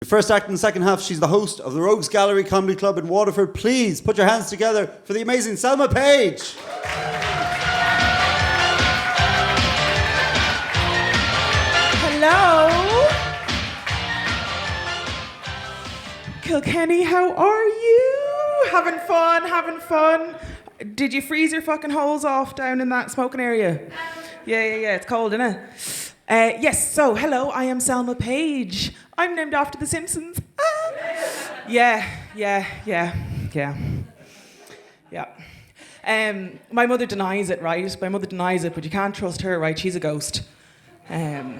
First act in the second half, she's the host of the Rogues Gallery Comedy Club in Waterford. Please put your hands together for the amazing Selma Page. Hello. Kilkenny, how are you? Having fun? Did you freeze your fucking holes off down in that smoking area? Yeah, it's cold, isn't it? Yes, so hello, I am Selma Page. I'm named after The Simpsons. Yeah. My mother denies it, right? But you can't trust her, right? She's a ghost. No,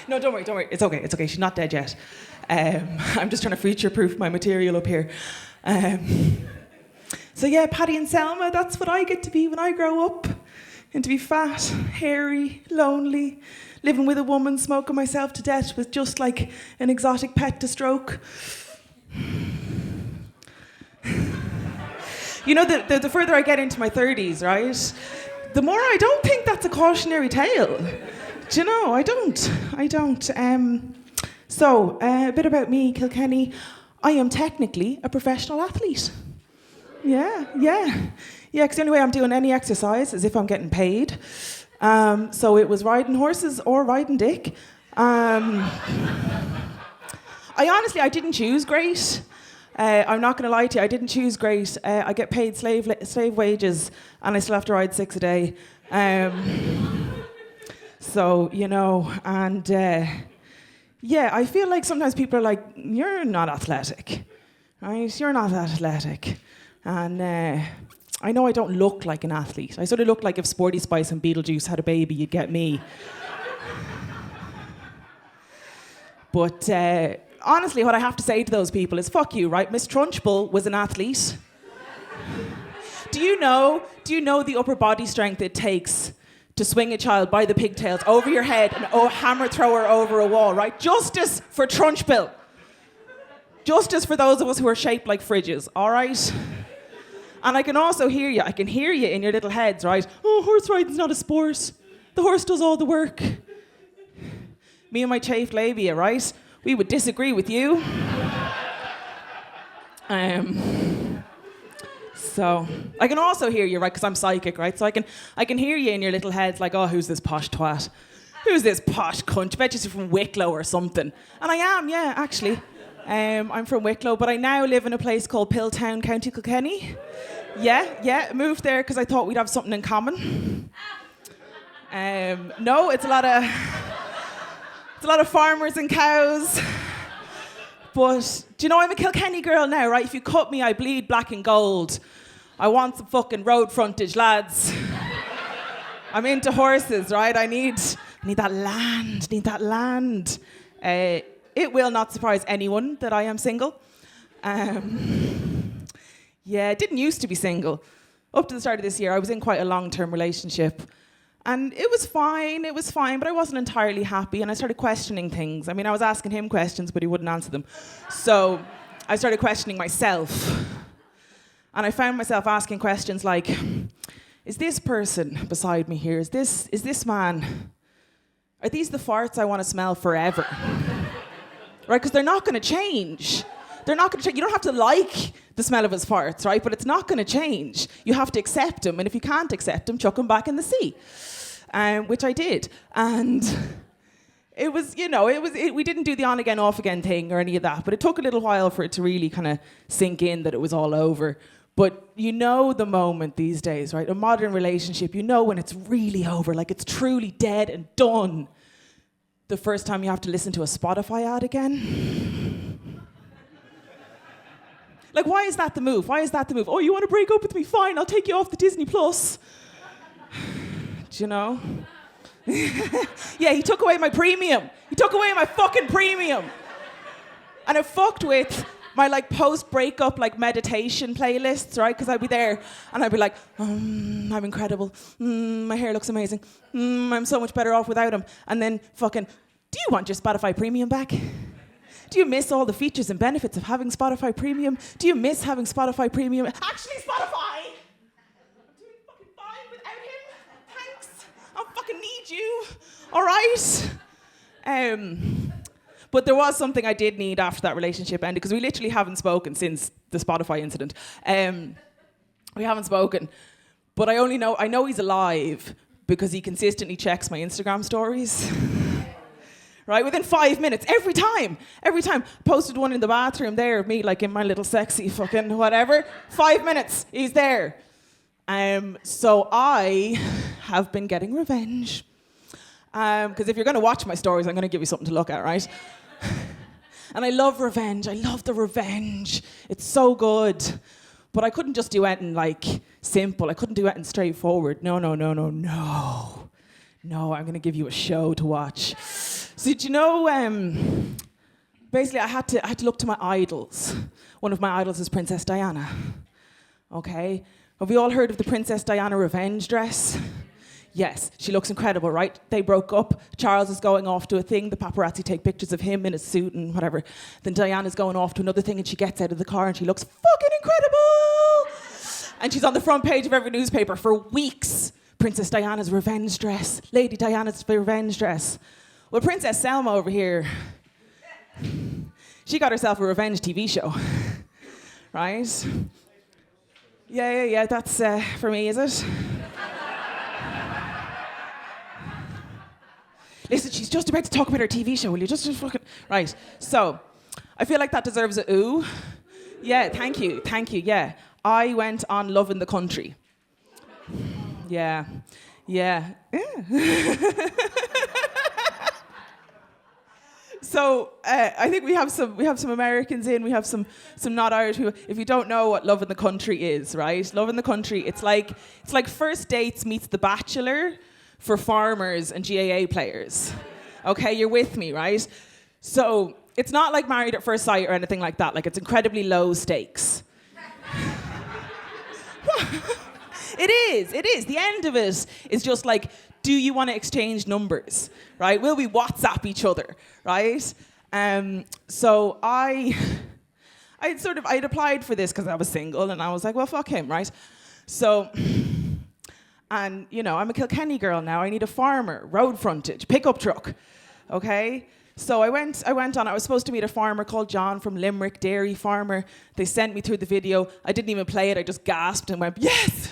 don't worry. It's okay. She's not dead yet. I'm just trying to future-proof my material up here. So yeah, Paddy and Selma, that's what I get to be when I grow up. And to be fat, hairy, lonely, living with a woman, smoking myself to death with just like an exotic pet to stroke. You know, the further I get into my 30s, right, the more I don't think that's a cautionary tale. Do you know? I don't. So, a bit about me, Kilkenny. I am technically a professional athlete. Yeah. Because the only way I'm doing any exercise is if I'm getting paid. So it was riding horses or riding dick. I didn't choose great. I'm not going to lie to you, I didn't choose great. I get paid slave wages and I still have to ride 6 a day. So, you know, and yeah, I feel like sometimes people are like, you're not athletic, right? You're not athletic. And I know I don't look like an athlete. I sort of look like if Sporty Spice and Beetlejuice had a baby, you'd get me. But honestly, what I have to say to those people is, fuck you, right? Miss Trunchbull was an athlete. Do you know the upper body strength it takes to swing a child by the pigtails over your head and hammer throw her over a wall, right? Justice for Trunchbull. Justice for those of us who are shaped like fridges, all right? And I can also hear you. I can hear you in your little heads, right? Oh, horse riding's not a sport. The horse does all the work. Me and my chafed labia, right? We would disagree with you. So I can also hear you, right? Because I'm psychic, right? So I can hear you in your little heads, like, oh, who's this posh twat? Who's this posh cunt? I bet you're from Wicklow or something. And I am, yeah, actually. I'm from Wicklow, but I now live in a place called Pilltown, County Kilkenny. Yeah, moved there because I thought we'd have something in common. No, it's a lot of farmers and cows. But do you know, I'm a Kilkenny girl now, right? If you cut me, I bleed black and gold. I want some fucking road frontage, lads. I'm into horses, right? I need that land. It will not surprise anyone that I am single. Yeah, I didn't used to be single. Up to the start of this year, I was in quite a long-term relationship. And it was fine, but I wasn't entirely happy, and I started questioning things. I mean, I was asking him questions, but he wouldn't answer them. So I started questioning myself. And I found myself asking questions like, is this person beside me here, is this man, are these the farts I want to smell forever? Right, because they're not going to change. You don't have to like the smell of his farts, right? But it's not going to change. You have to accept him, and if you can't accept him, chuck him back in the sea, which I did. And it was, we didn't do the on again, off again thing or any of that, but it took a little while for it to really kind of sink in that it was all over. But you know the moment these days, right? A modern relationship, you know when it's really over, like it's truly dead and done. The first time you have to listen to a Spotify ad again. Like, why is that the move? Oh, you want to break up with me? Fine, I'll take you off the Disney Plus. Do you know? Yeah, he took away my premium. He took away my fucking premium. And it fucked with my like post-breakup like meditation playlists, right? Because I'd be there and I'd be like, I'm incredible. My hair looks amazing. I'm so much better off without him. And then fucking, do you want your Spotify premium back? Do you miss all the features and benefits of having Spotify Premium? Do you miss having Spotify Premium? Actually, Spotify! I'm doing fucking fine without him. Thanks. I fucking need you. All right? But there was something I did need after that relationship ended, because we literally haven't spoken since the Spotify incident. We haven't spoken. But I know he's alive because he consistently checks my Instagram stories. Right, within 5 minutes, every time. Posted one in the bathroom there of me, like in my little sexy fucking whatever. 5 minutes, he's there. So I have been getting revenge. Because if you're going to watch my stories, I'm going to give you something to look at, right? And I love revenge. I love the revenge. It's so good. But I couldn't just do anything like simple. I couldn't do anything straightforward. No. No, I'm going to give you a show to watch. So did you know, basically I had to look to my idols. One of my idols is Princess Diana. Okay? Have we all heard of the Princess Diana revenge dress? Yes, she looks incredible, right? They broke up. Charles is going off to a thing. The paparazzi take pictures of him in a suit and whatever. Then Diana's going off to another thing and she gets out of the car and she looks fucking incredible. And she's on the front page of every newspaper for weeks. Princess Diana's revenge dress. Lady Diana's revenge dress. Well, Princess Selma over here, she got herself a revenge TV show. Right? Yeah, that's for me, is it? Listen, she's just about to talk about her TV show. Will you just fucking... Right. So, I feel like that deserves a ooh. Yeah, thank you, yeah. I went on Love in the Country. Yeah. So, I think we have some Americans in, we have some not Irish people. If you don't know what Love in the Country is, right? Love in the Country, it's like First Dates meets The Bachelor for farmers and GAA players. Okay, you're with me, right? So it's not like Married at First Sight or anything like that. Like, it's incredibly low stakes. It is. The end of it is just like, do you want to exchange numbers, right? Will we WhatsApp each other, right? So I'd applied for this because I was single and I was like, well, fuck him, right? So... And, you know, I'm a Kilkenny girl now. I need a farmer, road frontage, pickup truck, okay? So I went on. I was supposed to meet a farmer called John from Limerick, dairy farmer. They sent me through the video. I didn't even play it. I just gasped and went, yes!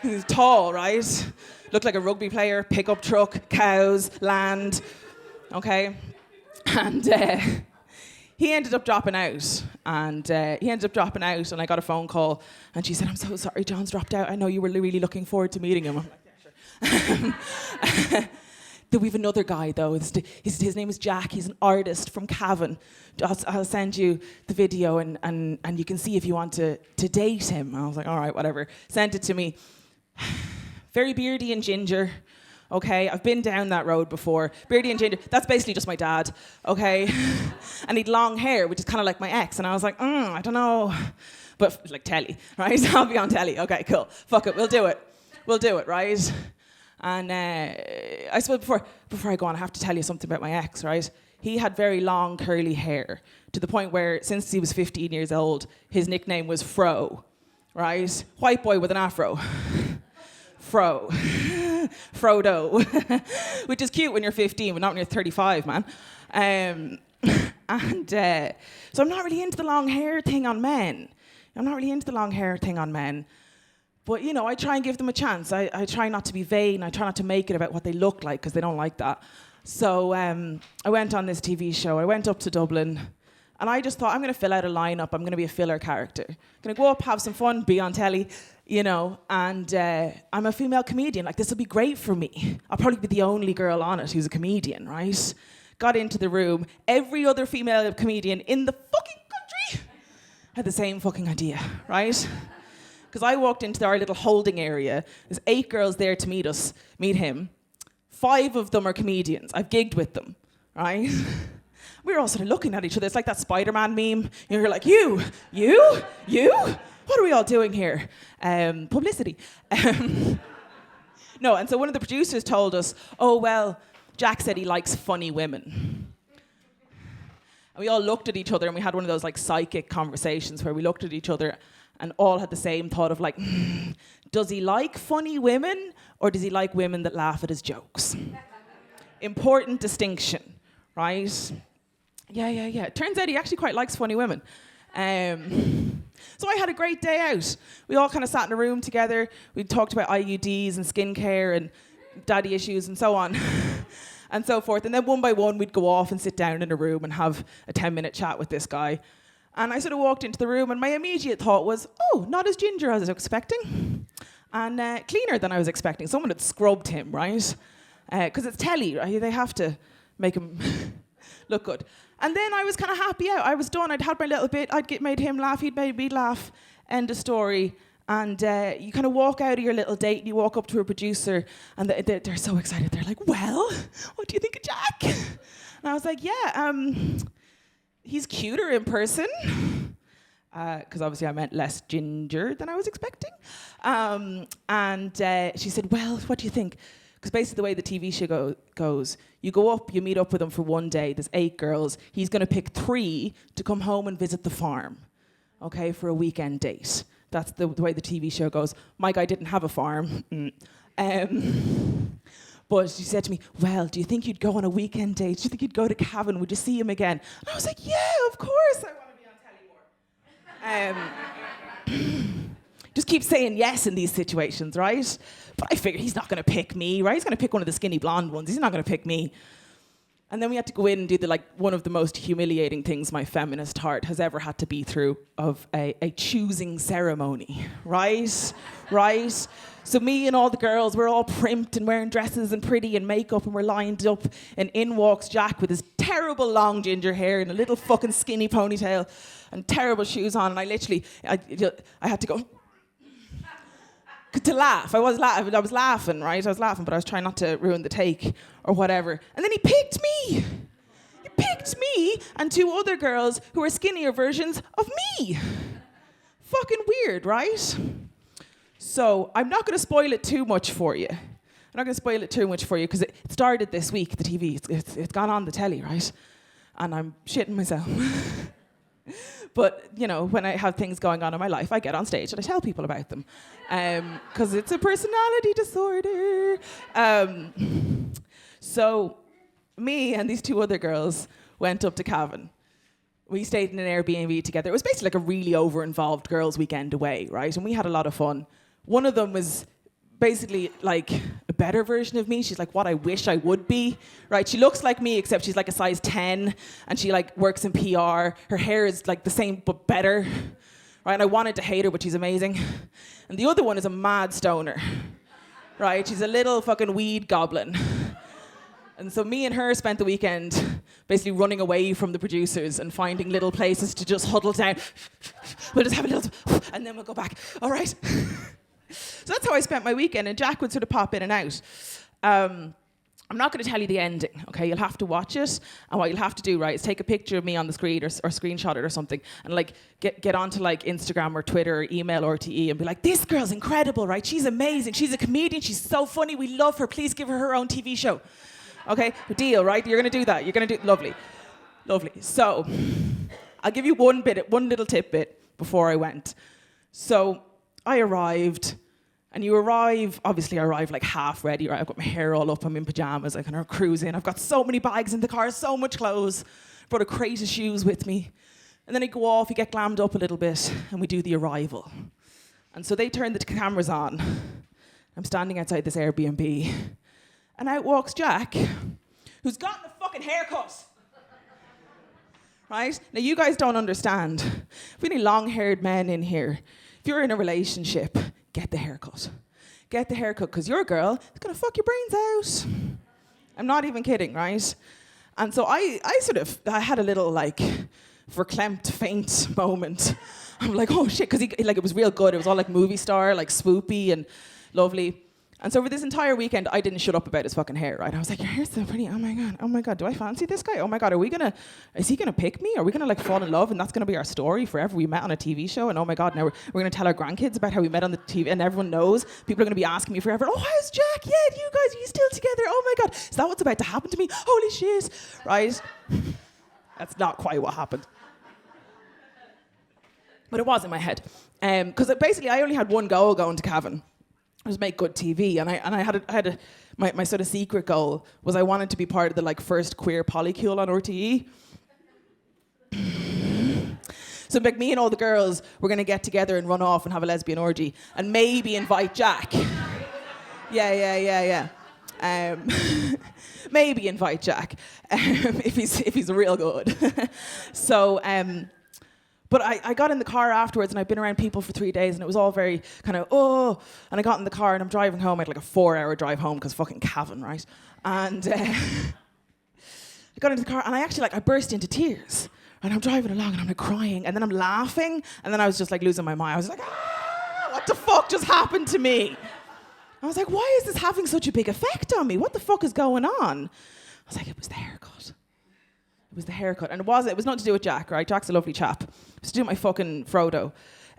He's tall, right? Looked like a rugby player, pickup truck, cows, land, okay? And he ended up dropping out. And and I got a phone call. And she said, I'm so sorry, John's dropped out. I know you were really looking forward to meeting him. I'm like, yeah, sure. Then we have another guy, though. His name is Jack. He's an artist from Cavan. I'll send you the video, and you can see if you want to date him. I was like, all right, whatever. Sent it to me. Very beardy and ginger. Okay, I've been down that road before. Beardy and ginger, that's basically just my dad, okay? And he'd long hair, which is kind of like my ex. And I was like, I don't know. But like telly, right? I'll be on telly. Okay, cool. Fuck it, we'll do it, right? And I suppose before I go on, I have to tell you something about my ex, right? He had very long curly hair to the point where since he was 15 years old, his nickname was Fro, right? White boy with an afro. Fro. Frodo. Which is cute when you're 15, but not when you're 35, man. So I'm not really into the long hair thing on men. But, you know, I try and give them a chance. I try not to be vain. I try not to make it about what they look like, because they don't like that. So I went on this TV show. I went up to Dublin. And I just thought, I'm going to fill out a lineup. I'm going to be a filler character. I'm going to go up, have some fun, be on telly, you know. And I'm a female comedian. Like, this will be great for me. I'll probably be the only girl on it who's a comedian, right? Got into the room. Every other female comedian in the fucking country had the same fucking idea, right? Because I walked into our little holding area. There's 8 girls there to meet him. 5 of them are comedians. I've gigged with them, right? We were all sort of looking at each other. It's like that Spider-Man meme. You're like, you? What are we all doing here? Publicity. No, and so one of the producers told us, oh, well, Jack said he likes funny women. And we all looked at each other and we had one of those like psychic conversations where we looked at each other and all had the same thought of like, does he like funny women or does he like women that laugh at his jokes? Important distinction, right? Yeah. Turns out he actually quite likes funny women. So I had a great day out. We all kind of sat in a room together. We talked about IUDs and skincare and daddy issues and so on and so forth. And then one by one, we'd go off and sit down in a room and have a 10-minute chat with this guy. And I sort of walked into the room and my immediate thought was, oh, not as ginger as I was expecting. And cleaner than I was expecting. Someone had scrubbed him, right? Because it's telly, right? They have to make him look good. And then I was kind of happy out. I was done. I'd had my little bit. Made him laugh. He'd made me laugh. End of story. And you kind of walk out of your little date and you walk up to a producer and they're so excited. They're like, well, what do you think of Jack? And I was like, yeah, he's cuter in person. Because obviously I meant less ginger than I was expecting. And she said, well, what do you think? Because basically the way the TV show goes, you go up, you meet up with him for one day, there's 8 girls, he's going to pick 3 to come home and visit the farm, okay, for a weekend date. That's the way the TV show goes. My guy didn't have a farm. But she said to me, well, do you think you'd go on a weekend date? Do you think you'd go to Cavan? Would you see him again? And I was like, yeah, of course I want to be on telly more. Just keep saying yes in these situations, right? But I figured he's not going to pick me, right? He's going to pick one of the skinny blonde ones. He's not going to pick me. And then we had to go in and do one of the most humiliating things my feminist heart has ever had to be through, of a choosing ceremony, right? Right? So me and all the girls, we're all primped and wearing dresses and pretty and makeup, and we're lined up, and in walks Jack with his terrible long ginger hair and a little fucking skinny ponytail and terrible shoes on. And I had to go to laugh. I was laughing, right? I was laughing, but I was trying not to ruin the take or whatever. And then he picked me. He picked me and 2 other girls who are skinnier versions of me. Fucking weird, right? So I'm not going to spoil it too much for you. I'm not going to spoil it too much for you because it started this week, the TV. It's gone on the telly, right? And I'm shitting myself. But, you know, when I have things going on in my life, I get on stage and I tell people about them. Because it's a personality disorder. So me and these 2 other girls went up to Cavan. We stayed in an Airbnb together. It was basically like a really over-involved girls' weekend away, right? And we had a lot of fun. One of them was basically like a better version of me. She's like what I wish I would be, right? She looks like me, except she's like a size 10, and she like works in PR. Her hair is like the same but better, right? And I wanted to hate her, but she's amazing. And the other one is a mad stoner, right? She's a little fucking weed goblin. And so me and her spent the weekend basically running away from the producers and finding little places to just huddle down. We'll just have a little, and then we'll go back. All right. So that's how I spent my weekend, and Jack would sort of pop in and out. I'm not going to tell you the ending, okay? You'll have to watch it, and what you'll have to do, right, is take a picture of me on the screen or screenshot it or something, and like get onto like Instagram or Twitter or email RTE and be like, this girl's incredible, right? She's amazing. She's a comedian. She's so funny. We love her. Please give her own TV show. Okay, deal, right? You're going to do that. You're going to do lovely. So I'll give you one little tidbit before I went. So I arrived, and obviously I arrived like half ready, right? I've got my hair all up, I'm in pajamas, I kind of cruise in. I've got so many bags in the car, so much clothes. Brought a crate of shoes with me. And then I go off, you get glammed up a little bit, and we do the arrival. And so they turn the cameras on. I'm standing outside this Airbnb, and out walks Jack, who's gotten a fucking haircut. Right? Now, you guys don't understand. If we any long-haired men in here, if you're in a relationship, get the haircut. Get the haircut, because your girl is going to fuck your brains out. I'm not even kidding, right? And so I had a little, like, verklempt, faint moment. I'm like, oh, shit, because it was real good. It was all, like, movie star, like, swoopy and lovely. And so for this entire weekend, I didn't shut up about his fucking hair, right? I was like, your hair's so pretty. Oh my God, do I fancy this guy? Oh my God, is he gonna pick me? Are we gonna like fall in love and that's gonna be our story forever? We met on a TV show and oh my God, now we're gonna tell our grandkids about how we met on the TV and everyone knows. People are gonna be asking me forever, oh, how's Jack? Yeah, you guys, are you still together? Oh my God, is that what's about to happen to me? Holy shit, right? That's not quite what happened. But it was in my head. Because basically I only had one goal going to Cavan. Was make good TV, and I had my sort of secret goal was I wanted to be part of the like first queer polycule on RTE. So like me and all the girls were going to get together and run off and have a lesbian orgy and maybe invite Jack. Yeah. Maybe invite Jack if he's real good. So, but I got in the car afterwards and I'd been around people for 3 days and it was all very kind of, and I got in the car and I'm driving home. I had like a 4-hour drive home because fucking Cavan, right? And I got into the car and I burst into tears. And I'm driving along and I'm like crying and then I'm laughing and then I was just like losing my mind. I was like, what the fuck just happened to me? I was like, why is this having such a big effect on me? What the fuck is going on? I was like, it was the haircut. It was the haircut. And it was nothing to do with Jack, right? Jack's a lovely chap. It was to do with my fucking Frodo.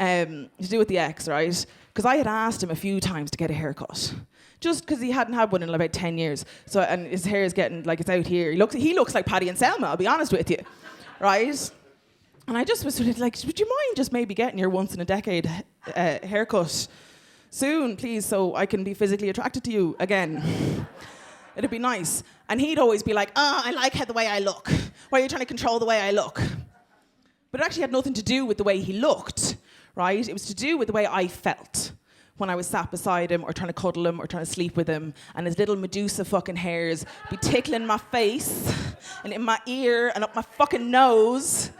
To do with the ex, right? Because I had asked him a few times to get a haircut. Just because he hadn't had one in about 10 years. So, and his hair is getting, like, it's out here. He looks like Paddy and Selma, I'll be honest with you. Right? And I just was sort of like, would you mind just maybe getting your once in a decade haircut soon, please, so I can be physically attracted to you again? It'd be nice. And he'd always be like, I like the way I look. Why are you trying to control the way I look? But it actually had nothing to do with the way he looked, right? It was to do with the way I felt when I was sat beside him or trying to cuddle him or trying to sleep with him, and his little Medusa fucking hairs be tickling my face and in my ear and up my fucking nose.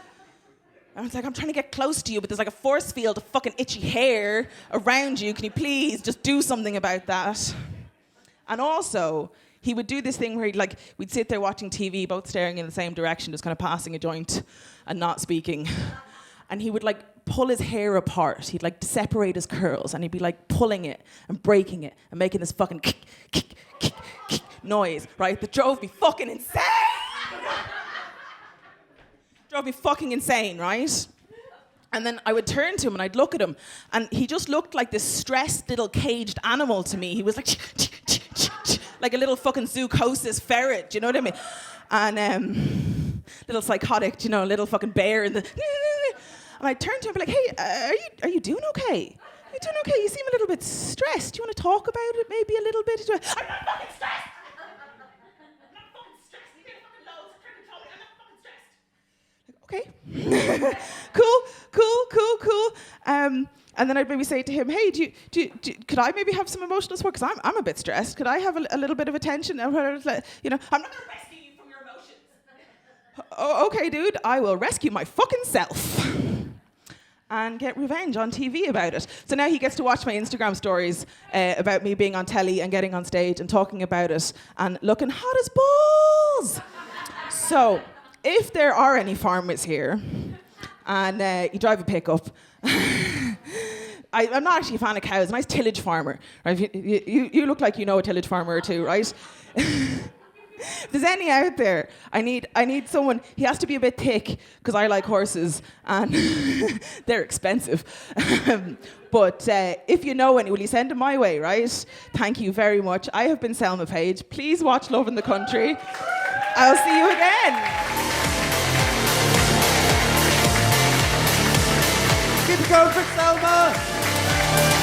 I was like, I'm trying to get close to you, but there's like a force field of fucking itchy hair around you. Can you please just do something about that? And also, he would do this thing where we'd sit there watching TV, both staring in the same direction, just kind of passing a joint and not speaking. And he would pull his hair apart. He'd separate his curls and he'd be pulling it and breaking it and making this fucking noise, right? That drove me fucking insane. Drove me fucking insane, right? And then I would turn to him and I'd look at him and he just looked like this stressed little caged animal to me. He was like a little fucking zoochosis ferret, do you know what I mean? And little psychotic, little fucking bear in the... And I turned to him and be like, hey, are you doing okay? Are you doing okay? You seem a little bit stressed. Do you want to talk about it maybe a little bit? I'm not fucking stressed! I'm not fucking stressed. You get fucking loads of control. I'm not fucking stressed. Okay. Cool. And then I'd maybe say to him, hey, could I maybe have some emotional support? Because I'm a bit stressed. Could I have a little bit of attention? I'm not going to rescue you from your emotions. Oh, okay, dude. I will rescue my fucking self. And get revenge on TV about it. So now he gets to watch my Instagram stories about me being on telly and getting on stage and talking about it and looking hot as balls. So if there are any farmers here and you drive a pickup, I'm not actually a fan of cows. I'm a nice tillage farmer. Right? You look like you know a tillage farmer or two, right? If there's any out there, I need someone. He has to be a bit thick because I like horses and they're expensive. But if you know any, will you send them my way, right? Thank you very much. I have been Selma Page. Please watch Love in the Country. I'll see you again. Keep it going for Selma.